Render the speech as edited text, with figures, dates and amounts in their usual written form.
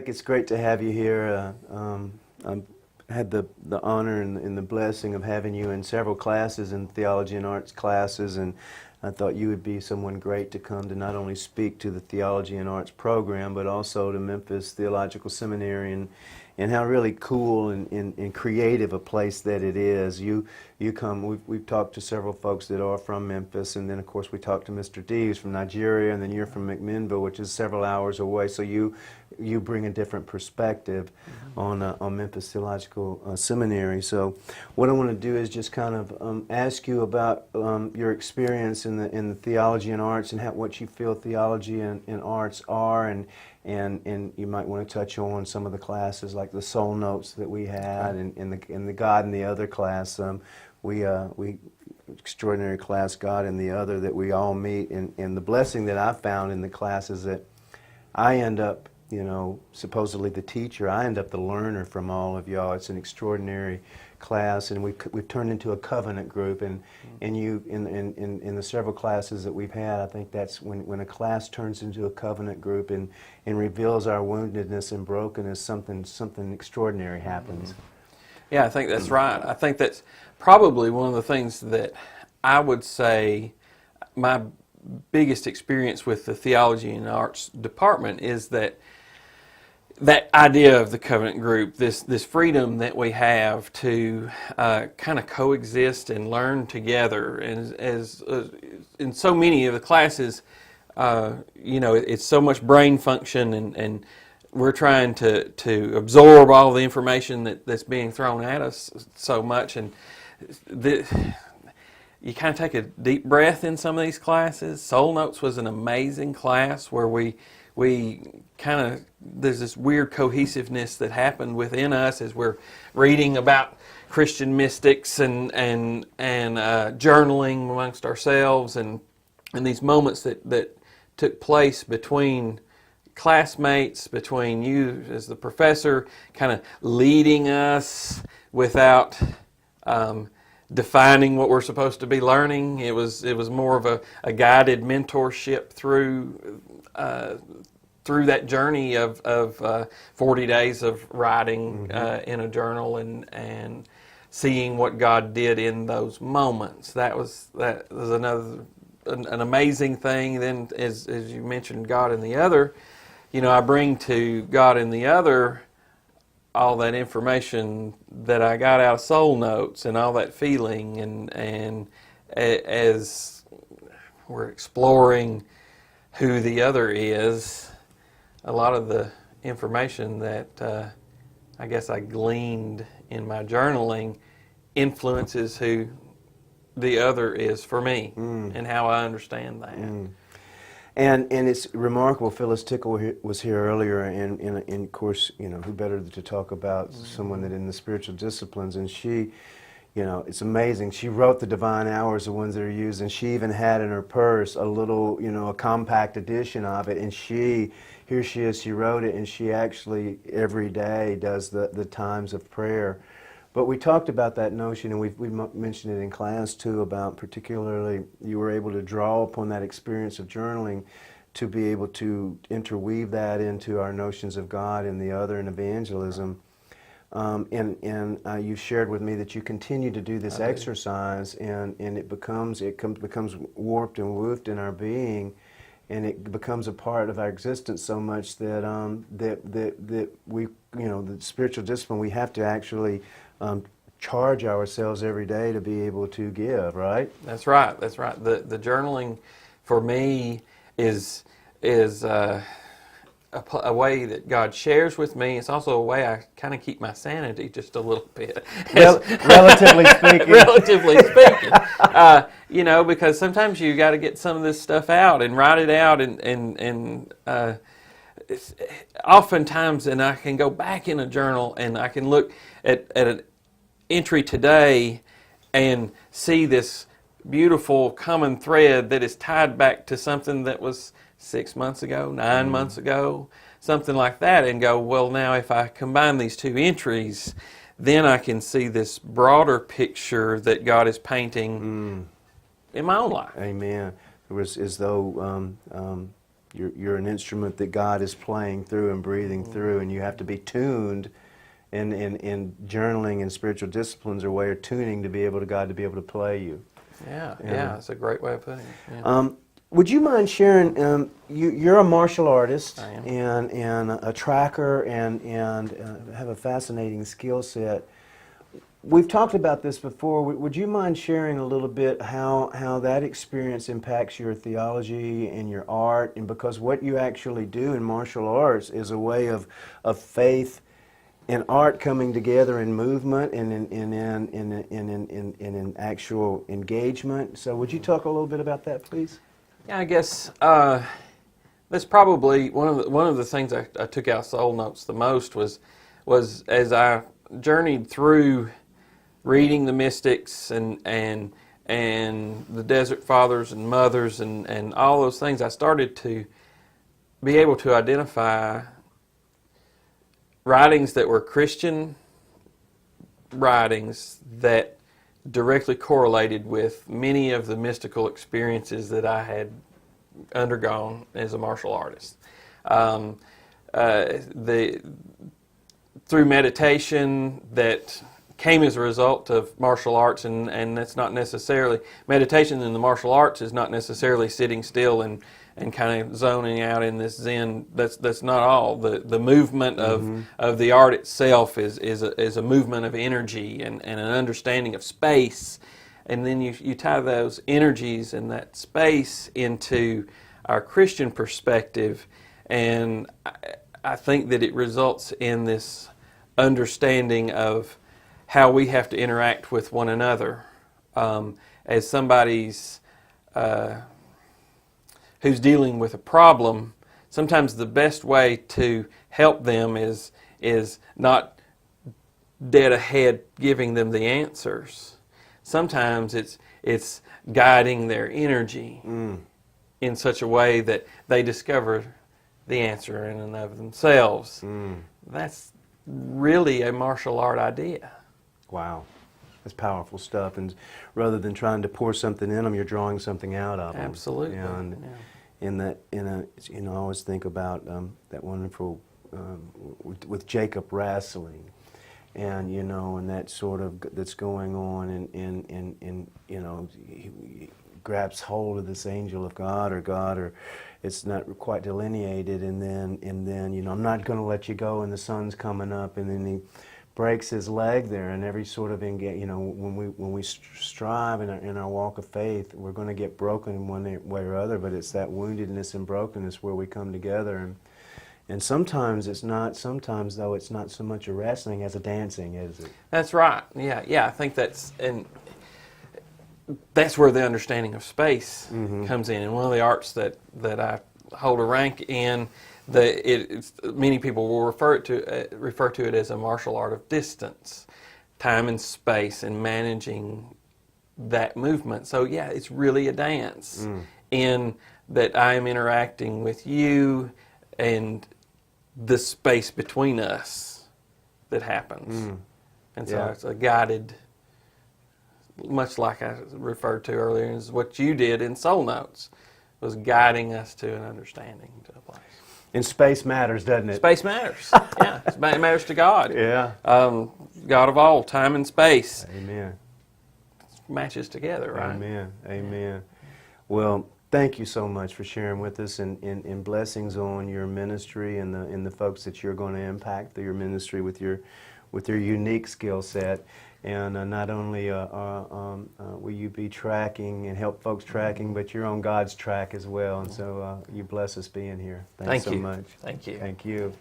Rick. It's great to have you here. I've had the honor and the blessing of having you in several classes, in theology and arts classes, and I thought you would be someone great to come to not only speak to the theology and arts program, but also to Memphis Theological Seminary and how really cool and creative a place that it is. You come, we've talked to several folks that are from Memphis, and then of course we talked to Mr. D, who's from Nigeria, and then you're from McMinnville, which is several hours away, so you bring a different perspective on Memphis Theological Seminary. So what I want to do is just kind of ask you about your experience in the theology and arts, and what you feel theology and arts are, and you might want to touch on some of the classes like the soul notes that we had, and the God in the Other class. We extraordinary class, God in the Other, that we all meet, and the blessing that I found in the class is that I end up, supposedly the teacher, I end up the learner from all of y'all. It's an extraordinary class, and we've turned into a covenant group, and you in the several classes that we've had, I think that's when a class turns into a covenant group and reveals our woundedness and brokenness, something extraordinary happens. Yeah, I think that's right. I think that's probably one of the things that I would say my biggest experience with the theology and arts department is that idea of the covenant group, this freedom that we have to kind of coexist and learn together. And as in so many of the classes, it's so much brain function, and we're trying to absorb all the information that's being thrown at us so much. And you kind of take a deep breath in some of these classes. Soul Notes was an amazing class where we kind of, there's this weird cohesiveness that happened within us as we're reading about Christian mystics and journaling amongst ourselves, and these moments that took place between classmates, between you as the professor kind of leading us without defining what we're supposed to be learning. It was more of a guided mentorship through that journey of 40 days of writing in a journal and seeing what God did in those moments. That was another an amazing thing. Then, as you mentioned, God in the Other, I bring to God in the Other all that information that I got out of Soul Notes and all that feeling, and as we're exploring who the other is, a lot of the information that I guess I gleaned in my journaling influences who the other is for me and how I understand that. And it's remarkable. Phyllis Tickle was here earlier, and of course, who better to talk about someone that in the spiritual disciplines, and she, it's amazing. She wrote the Divine Hours, the ones that are used, and she even had in her purse a little, a compact edition of it, and here she is, she wrote it, and she actually every day does the times of prayer. But we talked about that notion, and we mentioned it in class too, about particularly you were able to draw upon that experience of journaling to be able to interweave that into our notions of God and the other and evangelism. And you shared with me that you continue to do this exercise, and it becomes warped and woofed in our being, and it becomes a part of our existence so much that that we, the spiritual discipline, we have to actually charge ourselves every day to be able to give, right? That's right. That's right. The journaling for me is a way that God shares with me. It's also a way I kind of keep my sanity just a little bit. Relatively speaking. Relatively speaking. Because sometimes you got to get some of this stuff out and write it out, and oftentimes, and I can go back in a journal and I can look at an entry today and see this beautiful common thread that is tied back to something that was 6 months ago, 9 months ago, something like that, and go, well, now if I combine these two entries, then I can see this broader picture that God is painting in my own life. Amen. It was as though you're an instrument that God is playing through and breathing through, and you have to be tuned. In journaling and spiritual disciplines are a way of tuning to be able to God to be able to play you. Yeah, it's a great way of putting it. Yeah. Would you mind sharing? You're a martial artist I am. and a tracker and have a fascinating skill set. We've talked about this before. Would you mind sharing a little bit how that experience impacts your theology and your art? And because what you actually do in martial arts is a way of faith and art coming together in movement and in actual engagement. So would you talk a little bit about that, please? Yeah, I guess that's probably one of the things I took out Soul Notes the most was as I journeyed through reading the mystics and the Desert Fathers and Mothers and all those things, I started to be able to identify writings that were Christian writings that directly correlated with many of the mystical experiences that I had undergone as a martial artist. Through meditation that came as a result of martial arts, and that's not necessarily, meditation in the martial arts is not necessarily sitting still and kind of zoning out in this Zen. That's not all. The movement of the art itself is a movement of energy and an understanding of space, and then you tie those energies and that space into our Christian perspective, and I think that it results in this understanding of how we have to interact with one another as somebody's who's dealing with a problem. Sometimes the best way to help them is not dead ahead giving them the answers. Sometimes it's guiding their energy in such a way that they discover the answer in and of themselves. That's really a martial art idea. Wow. That's powerful stuff. And rather than trying to pour something in them, you're drawing something out of them. Absolutely. You know, and I always think about that wonderful with Jacob wrestling, and and that sort of that's going on, and he grabs hold of this angel of God, or it's not quite delineated, and then I'm not going to let you go, and the sun's coming up, and then he breaks his leg there, and every sort of when we strive in our walk of faith, we're going to get broken in one way or other, but it's that woundedness and brokenness where we come together, and sometimes it's not so much a wrestling as a dancing, is it? That's right. Yeah. I think that's where the understanding of space comes in, and one of the arts that I hold a rank in. Many people will refer to it as a martial art of distance, time and space, and managing that movement. So yeah, it's really a dance in that I am interacting with you and the space between us that happens. And so it's a guided, much like I referred to earlier, is what you did in Soul Notes, was guiding us to an understanding, to a place. And space matters, doesn't it? Space matters. Yeah, it matters to God. Yeah. God of all, time and space. Amen. Matches together, right? Amen. Amen. Well, thank you so much for sharing with us, and blessings on your ministry and the folks that you're going to impact through your ministry with your unique skill set. And not only will you be tracking and help folks tracking, but you're on God's track as well. And so you bless us being here. Thanks so much. Thank you. Thank you.